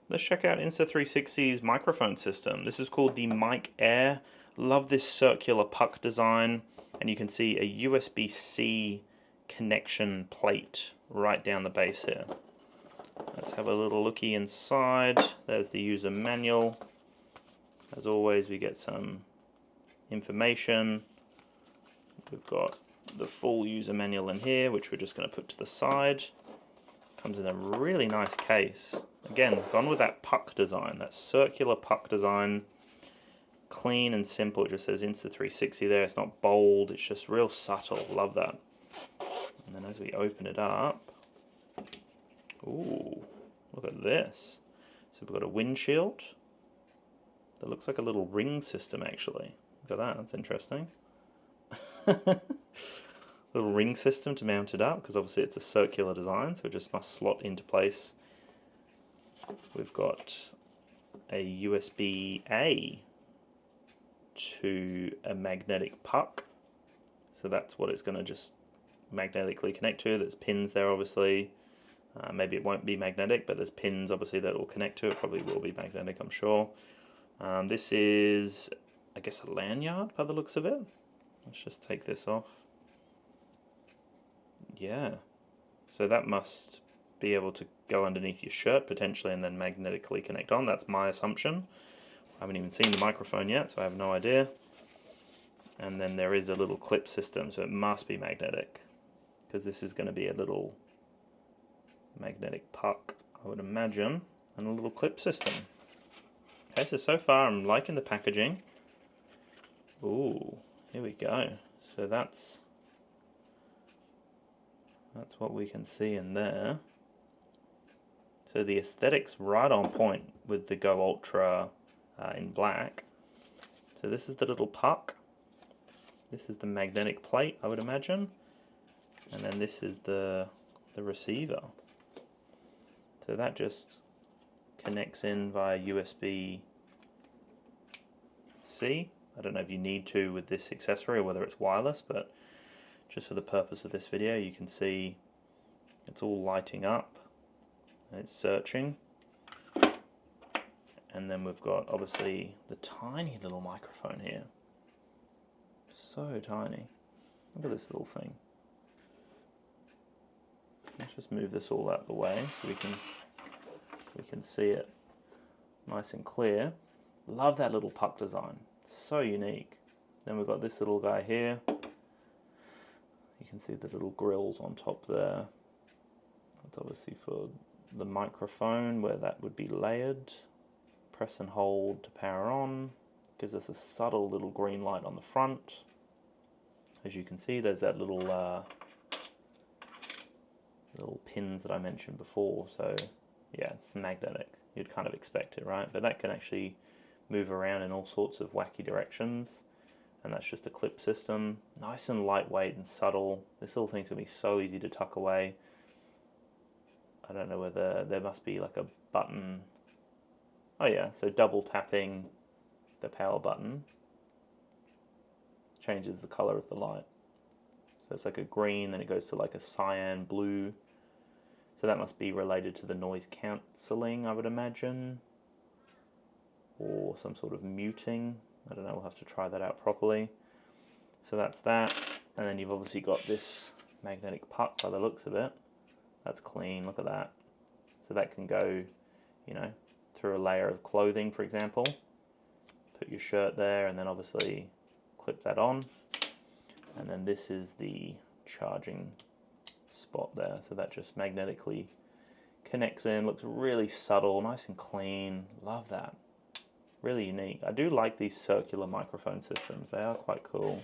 Let's check out Insta360's microphone system. This is called the Mic Air. Love this circular puck design, and you can see a USB-C connection plate right down the base here. Let's have a little looky inside. There's the user manual. As always, we get some information. We've got the full user manual in here, which we're just going to put to the side. Comes in a really nice case. Again, gone with that puck design, that circular puck design. Clean and simple. It just says Insta360 there. It's not bold, it's just real subtle. Love that. And then as we open it up, ooh, look at this. So we've got a windshield that looks like a little ring system actually. Look at that, that's interesting. Little ring system to mount it up, because obviously it's a circular design, so it just must slot into place. We've got a USB-A to a magnetic puck, so that's what it's going to just magnetically connect to. There's pins there obviously. Maybe it won't be magnetic, but there's pins obviously that will connect to it. Probably will be magnetic, I'm sure. This is, I guess, a lanyard by the looks of it. Let's just take this off. Yeah, so that must be able to go underneath your shirt potentially and then magnetically connect on. That's my assumption. I haven't even seen the microphone yet, so I have no idea. And then there is a little clip system, so it must be magnetic, because this is going to be a little magnetic puck, I would imagine, and a little clip system. Okay, so far I'm liking the packaging. Ooh, here we go. So that's what we can see in there. So the aesthetics right on point with the Go Ultra in black. So this is the little puck. This is the magnetic plate, I would imagine. And then this is the receiver. So that just connects in via USB-C. I don't know if you need to with this accessory or whether it's wireless, but just for the purpose of this video, you can see it's all lighting up and it's searching. And then we've got obviously the tiny little microphone here. So tiny. Look at this little thing. Let's just move this all out of the way so we can see it nice and clear. Love that little puck design. So unique. Then we've got this little guy here. You can see the little grills on top there. That's obviously for the microphone where that would be layered. Press and hold to power on. Gives us a subtle little green light on the front. As you can see, there's that little pins that I mentioned before. So yeah, it's magnetic. You'd kind of expect it, right? But that can actually move around in all sorts of wacky directions. And that's just a clip system. Nice and lightweight and subtle. This little thing's gonna be so easy to tuck away. I don't know whether there must be like a button. Oh yeah, so double tapping the power button changes the color of the light. So it's like a green, then it goes to like a cyan blue. So that must be related to the noise cancelling, I would imagine. Or some sort of muting. I don't know, we'll have to try that out properly. So that's that. And then you've obviously got this magnetic puck by the looks of it. That's clean, look at that. So that can go, you know, through a layer of clothing, for example. Put your shirt there and then obviously clip that on. And then this is the charging spot there. So that just magnetically connects in, looks really subtle, nice and clean. Love that. Really unique. I do like these circular microphone systems. They are quite cool.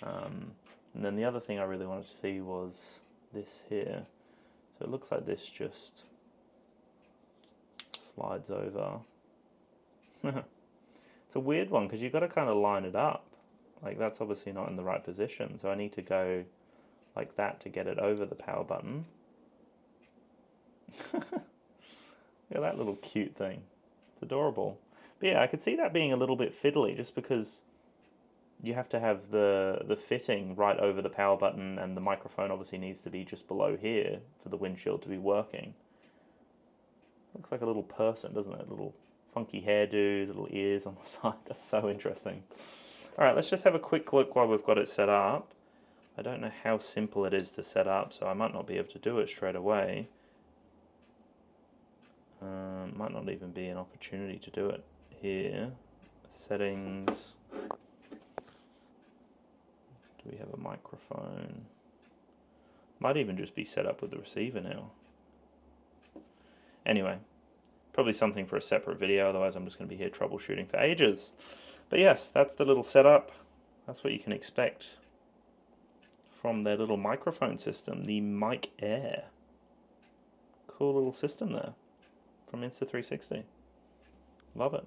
And then the other thing I really wanted to see was this here. So it looks like this just slides over. It's a weird one because you've got to kind of line it up. Like that's obviously not in the right position. So I need to go like that to get it over the power button. Look at that little cute thing. It's adorable. But yeah, I could see that being a little bit fiddly just because you have to have the fitting right over the power button and the microphone obviously needs to be just below here for the windshield to be working. Looks like a little person, doesn't it? Little funky hairdo, little ears on the side. That's so interesting. All right, let's just have a quick look while we've got it set up. I don't know how simple it is to set up, so I might not be able to do it straight away. Might not even be an opportunity to do it here. Settings. Do we have a microphone? Might even just be set up with the receiver now. Anyway, probably something for a separate video, otherwise I'm just going to be here troubleshooting for ages. But yes, that's the little setup. That's what you can expect from their little microphone system, the Mic Air. Cool little system there from Insta360. Love it.